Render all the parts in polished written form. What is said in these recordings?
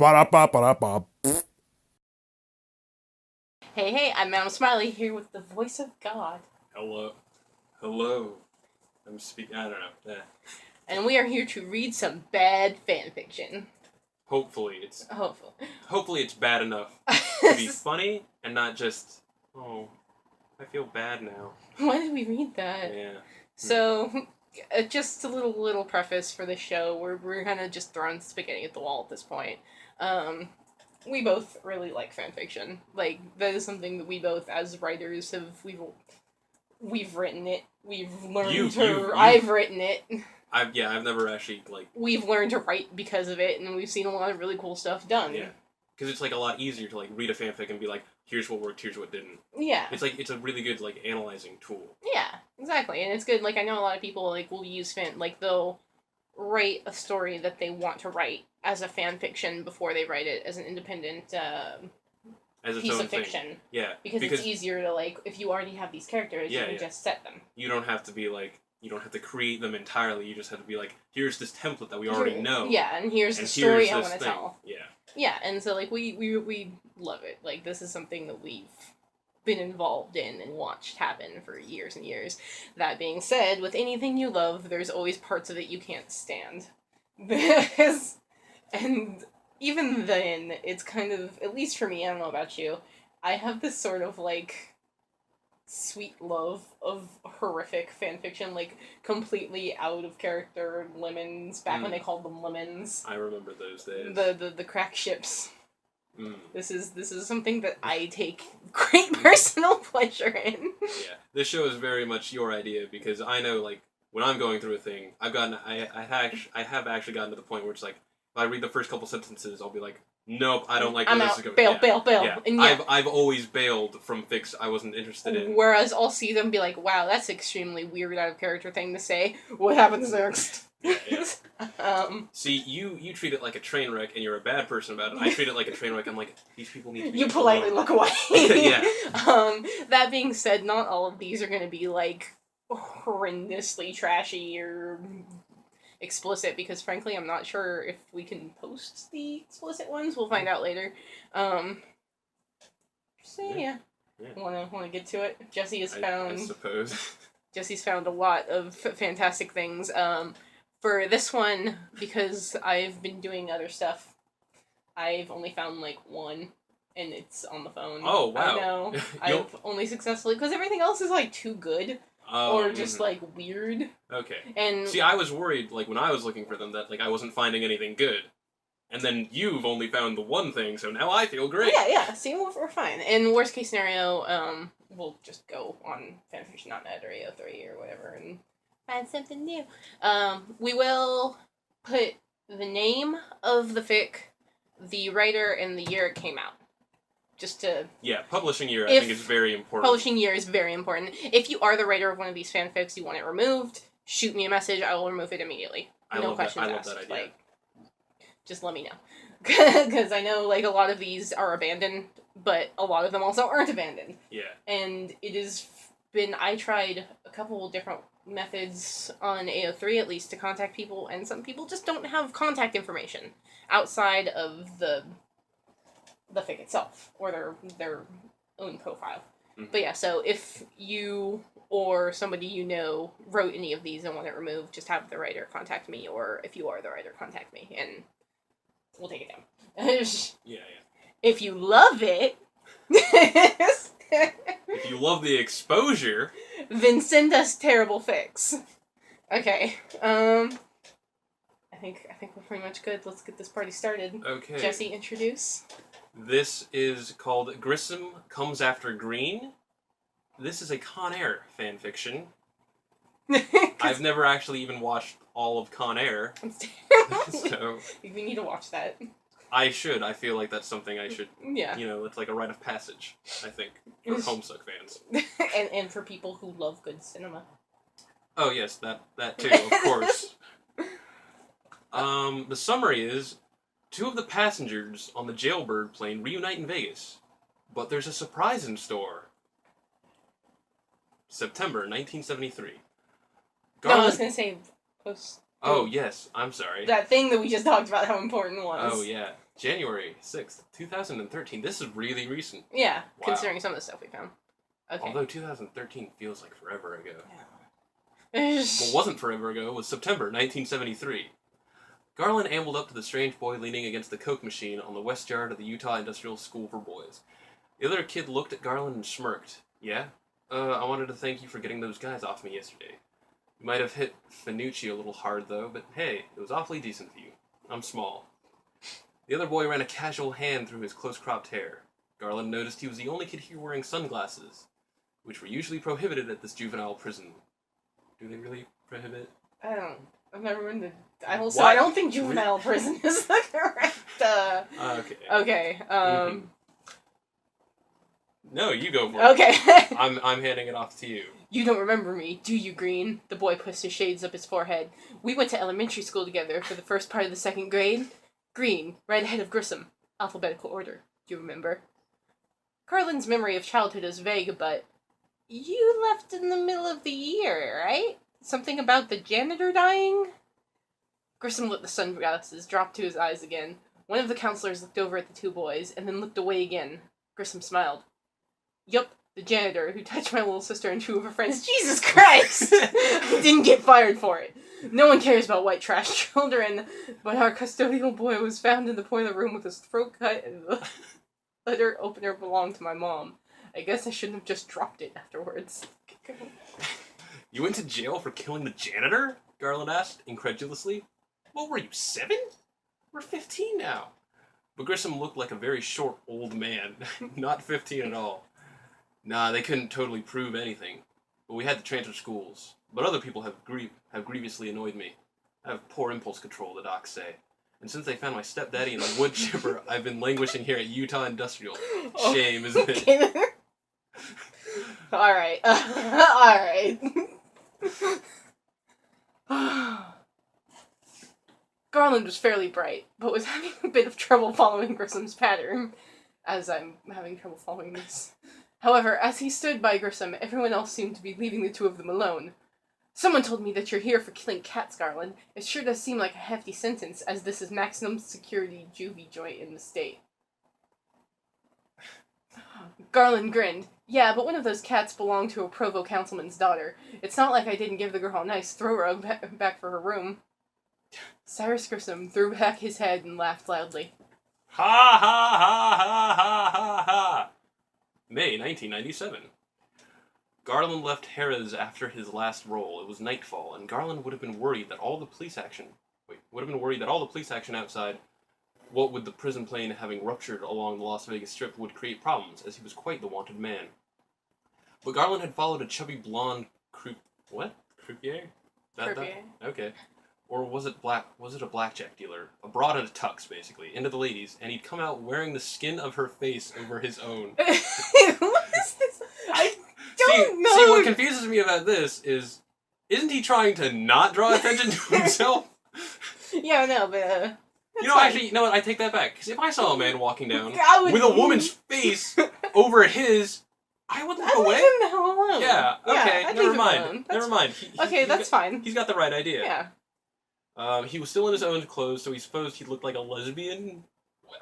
Ba-da-ba-ba-da-ba. Hey, hey, I'm Madam Smiley here with the voice of God. Hello. Hello. I'm speaking. I don't know. And we are here to read some bad fanfiction. Hopefully it's bad enough to be funny and not just, oh, I feel bad now. Why did we read that? Yeah. So, just a little preface for the show. We're kind of just throwing spaghetti at the wall at this point. We both really like fanfiction. Like, that is something that we both, as writers, we've written it. We've learned I've written it. I've never actually, We've learned to write because of it, and we've seen a lot of really cool stuff done. Yeah. Because it's, a lot easier to, read a fanfic and be like, here's what worked, here's what didn't. Yeah. It's a really good, analyzing tool. Yeah, exactly. And it's good, I know a lot of people, will use they'll write a story that they want to write as a fan fiction before they write it as an independent, as its piece own of fiction. thing. Yeah. Because it's easier to, if you already have these characters, you can just set them. You don't have to be, you don't have to create them entirely, you just have to be here's this template that we already know. Yeah, and here's the story I want to tell. Yeah. Yeah, and so, we love it. This is something that we've been involved in and watched happen for years and years. That being said, with anything you love, there's always parts of it you can't stand. And even then, it's kind of, at least for me, I don't know about you, I have this sort of, sweet love of horrific fanfiction, completely out of character lemons, back when they called them lemons. I remember those days. The crack ships. This is something that I take great personal pleasure in. Yeah, this show is very much your idea because I know, when I'm going through a thing, I have actually gotten to the point where it's if I read the first couple sentences, I'll be like, nope, I don't like where this is going. Bail. Yeah. And I've always bailed from fics I wasn't interested in. Whereas I'll see them be like, wow, that's an extremely weird out of character thing to say. What happens next? Yeah. See, you treat it like a train wreck, and you're a bad person about it. I treat it like a train wreck. I'm like, these people need to be. You politely look away. Yeah. That being said, not all of these are going to be horrendously trashy or explicit, because frankly, I'm not sure if we can post the explicit ones. We'll find out later. So yeah. Want to get to it? Jesse has found. I suppose. Jesse's found a lot of fantastic things. For this one, because I've been doing other stuff, I've only found one, and it's on the phone. Oh, wow. I know. I've only successfully, because everything else is too good. Or just weird. Okay. And see, I was worried when I was looking for them that I wasn't finding anything good. And then you've only found the one thing, so now I feel great. Yeah. See, we're fine. In worst case scenario, we'll just go on fanfiction.net or AO3 or whatever and find something new. We will put the name of the fic, the writer, and the year it came out. Just to... Yeah, publishing year I think is very important. Publishing year is very important. If you are the writer of one of these fanfics, you want it removed, shoot me a message, I will remove it immediately. No questions asked. I love that idea. Just let me know. Because I know, a lot of these are abandoned, but a lot of them also aren't abandoned. Yeah. And it has been... I tried a couple different methods on AO3, at least, to contact people, and some people just don't have contact information outside of the fic itself, or their own profile. Mm-hmm. But yeah, so if you or somebody you know wrote any of these and want it removed, just have the writer contact me, or if you are the writer, contact me, and we'll take it down. Yeah. If you love it... If you love the exposure... Then send us terrible fics. Okay, I think we're pretty much good. Let's get this party started. Okay. Jesse, introduce. This is called Grissom Comes After Green. This is a Con Air fanfiction. I've never actually even watched all of Con Air. So we need to watch that. I should. I feel like that's something I should. Yeah. It's like a rite of passage, I think, for Homestuck fans. and for people who love good cinema. Oh, yes, that too, of course. The summary is, 2 of the passengers on the Jailbird plane reunite in Vegas, but there's a surprise in store. September 1973. No, I was going to say Oh, yes. I'm sorry. That thing that we just talked about how important it was. Oh, yeah. January 6th, 2013. This is really recent. Yeah, Wow. considering some of the stuff we found. Okay. Although 2013 feels like forever ago. Yeah. What wasn't forever ago was September 1973. Garland ambled up to the strange boy leaning against the Coke machine on the west yard of the Utah Industrial School for Boys. The other kid looked at Garland and smirked. Yeah? I wanted to thank you for getting those guys off me yesterday. You might have hit Finucci a little hard, though, but hey, it was awfully decent of you. I'm small. The other boy ran a casual hand through his close-cropped hair. Garland noticed he was the only kid here wearing sunglasses, which were usually prohibited at this juvenile prison. Do they really prohibit? I don't. I've never been to. I don't think juvenile prison is the correct. Okay. Okay. No, you go for it. Okay. I'm handing it off to you. You don't remember me, do you, Green? The boy pushed his shades up his forehead. We went to elementary school together for the first part of the second grade. Green, right ahead of Grissom. Alphabetical order. Do you remember? Garland's memory of childhood is vague, but you left in the middle of the year, right? Something about the janitor dying? Grissom let the sunglasses drop to his eyes again. One of the counselors looked over at the two boys, and then looked away again. Grissom smiled. Yup, the janitor who touched my little sister and two of her friends. Jesus Christ! Didn't get fired for it. No one cares about white trash children, but our custodial boy was found in the boiler room with his throat cut, and the letter opener belonged to my mom. I guess I shouldn't have just dropped it afterwards. You went to jail for killing the janitor? Garland asked, incredulously. What were you, 7? We're 15 now. But Grissom looked like a very short old man, not 15 at all. Nah, they couldn't totally prove anything. But we had to transfer schools. But other people have grievously annoyed me. I have poor impulse control, the docs say. And since they found my stepdaddy in a wood chipper, I've been languishing here at Utah Industrial. Shame, isn't it? Alright. Alright. Garland was fairly bright, but was having a bit of trouble following Grissom's pattern, as I'm having trouble following this. However, as he stood by Grissom, everyone else seemed to be leaving the two of them alone. Someone told me that you're here for killing cats, Garland. It sure does seem like a hefty sentence, as this is maximum security juvie joint in the state. Garland grinned. Yeah, but one of those cats belonged to a Provo councilman's daughter. It's not like I didn't give the girl a nice throw rug back for her room. Cyrus Grissom threw back his head and laughed loudly. Ha ha ha ha ha ha ha! May 1997. Garland left Harrah's after his last roll. It was nightfall, and Garland would have been worried that all the police action outside, what with the prison plane having ruptured along the Las Vegas Strip, would create problems, as he was quite the wanted man. But Garland had followed a chubby blonde croupier? Croupier. Okay. Or was it a blackjack dealer? A broad in a tux, basically, into the ladies, and he'd come out wearing the skin of her face over his own. What is this? I don't know. See, what confuses me about this is, isn't he trying to not draw attention to himself? Yeah, no, but, actually, you know what, I take that back. Because if I saw a man walking down with a woman's face over his, I would look away. I'd leave him the hell alone. Yeah, okay, I'd never leave mind. him alone. Never mind. That's fine. He's got the right idea. Yeah. He was still in his own clothes, so he supposed he looked like a lesbian.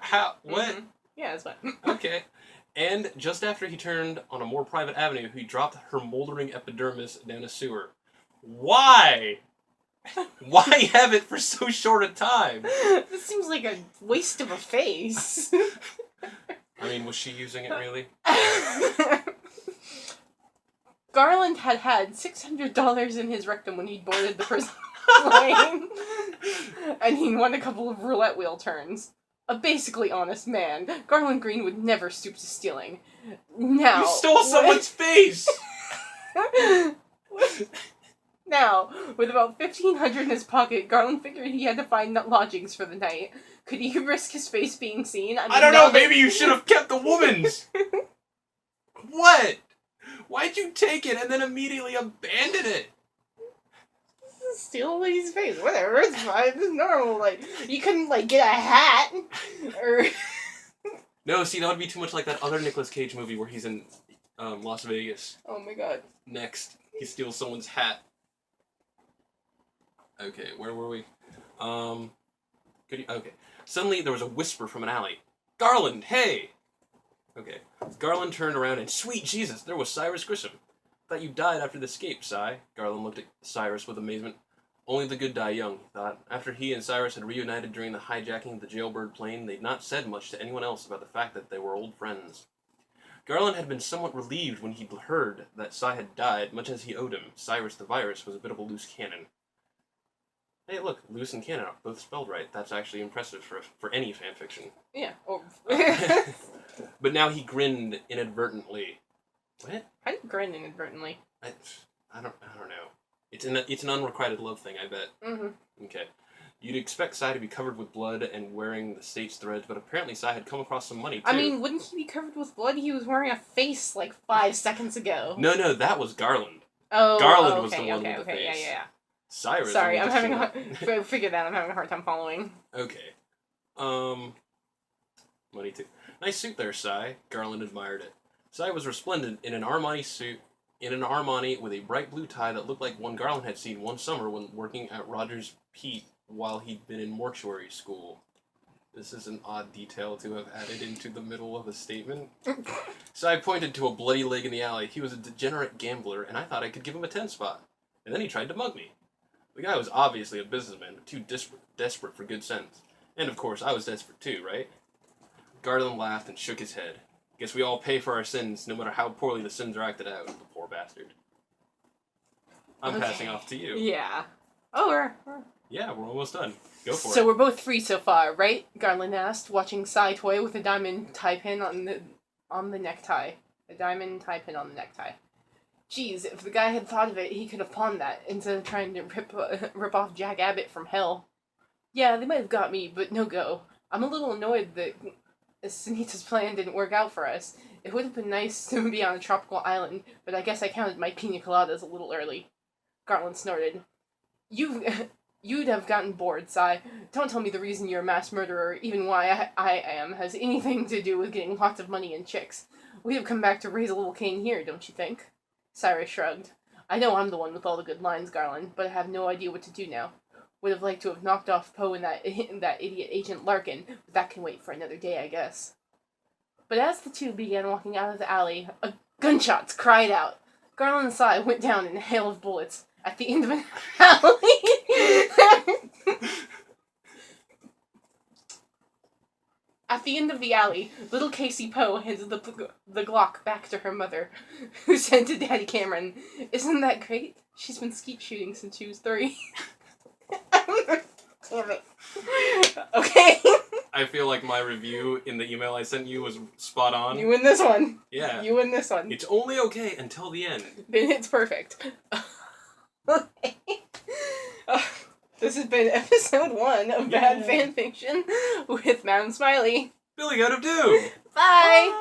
How? What? Mm-hmm. Yeah, that's fine. Okay. And just after he turned on a more private avenue, he dropped her moldering epidermis down a sewer. Why? Why have it for so short a time? This seems like a waste of a face. I mean, was she using it really? Garland had $600 in his rectum when he boarded the prison plane, and he won a couple of roulette wheel turns. A basically honest man, Garland Green would never stoop to stealing. Now, you stole someone's face! Now, with about $1,500 in his pocket, Garland figured he had to find lodgings for the night. Could he risk his face being seen? I don't know, maybe you should have kept the woman's! What? Why'd you take it and then immediately abandon it? Steal a lady's face. Whatever, it's fine. It's normal. Like, you couldn't, get a hat. Or... No, see, that would be too much like that other Nicolas Cage movie where he's in Las Vegas. Oh my god. Next, he steals someone's hat. Okay, where were we? Okay. Suddenly there was a whisper from an alley. Garland, hey! Okay. Garland turned around and, sweet Jesus, there was Cyrus Grissom. Thought you died after the escape, Cy. Garland looked at Cyrus with amazement. Only the good die young, he thought. After he and Cyrus had reunited during the hijacking of the jailbird plane, they'd not said much to anyone else about the fact that they were old friends. Garland had been somewhat relieved when he'd heard that Cy had died, much as he owed him. Cyrus the Virus was a bit of a loose cannon. Hey, look, loose and cannon, both spelled right. That's actually impressive for any fanfiction. Yeah. Oh. But now he grinned inadvertently. What? How do you grin inadvertently? I don't know. It's an unrequited love thing, I bet. Mm-hmm. Okay. You'd expect Cy to be covered with blood and wearing the state's threads, but apparently Cy had come across some money, too. I mean, wouldn't he be covered with blood? He was wearing a face like 5 seconds ago. No, that was Garland. Oh, Garland was okay, the one with the face. Yeah. Cyrus. Sorry, I'm having figure that. I'm having a hard time following. Okay. Money too. Nice suit there, Cy. Garland admired it. Cy was resplendent in an Armani suit, with a bright blue tie that looked like one Garland had seen one summer when working at Rogers Pete while he'd been in mortuary school. This is an odd detail to have added into the middle of a statement. Cy pointed to a bloody leg in the alley. He was a degenerate gambler, and I thought I could give him a 10 spot. And then he tried to mug me. The guy was obviously a businessman, but too desperate for good sense. And of course, I was desperate too, right? Garland laughed and shook his head. Guess we all pay for our sins, no matter how poorly the sins are acted out, the poor bastard. I'm passing off to you. Yeah. Oh, we're Yeah, we're almost done. Go for it. So we're both free so far, right? Garland asked, watching Cy toy with a diamond tie pin on the necktie. A diamond tie pin on the necktie. Geez, if the guy had thought of it, he could have pawned that instead of trying to rip off Jack Abbott from hell. Yeah, they might have got me, but no go. I'm a little annoyed that Sunita's plan didn't work out for us. It would have been nice to be on a tropical island, but I guess I counted my pina coladas a little early. Garland snorted. You'd have gotten bored, Cy. Don't tell me the reason you're a mass murderer, even why I am, has anything to do with getting lots of money and chicks. We'd have come back to raise a little Cain here, don't you think? Cyrus shrugged. I know I'm the one with all the good lines, Garland, but I have no idea what to do now. Would have liked to have knocked off Poe and that idiot Agent Larkin, but that can wait for another day, I guess. But as the two began walking out of the alley, gunshots cried out. Garland and Cy went down in a hail of bullets. At the end of an alley... At the end of the alley, little Casey Poe handed the Glock back to her mother, who said to Daddy Cameron, "Isn't that great? She's been skeet shooting since she was 3. Damn it. Okay. I feel like my review in the email I sent you was spot on. You win this one. Yeah. You win this one. It's only okay until the end. Then it's perfect. Okay. This has been episode 1 of Bad Fanfiction with Madam Smiley. Billy Goat of Doom! Bye!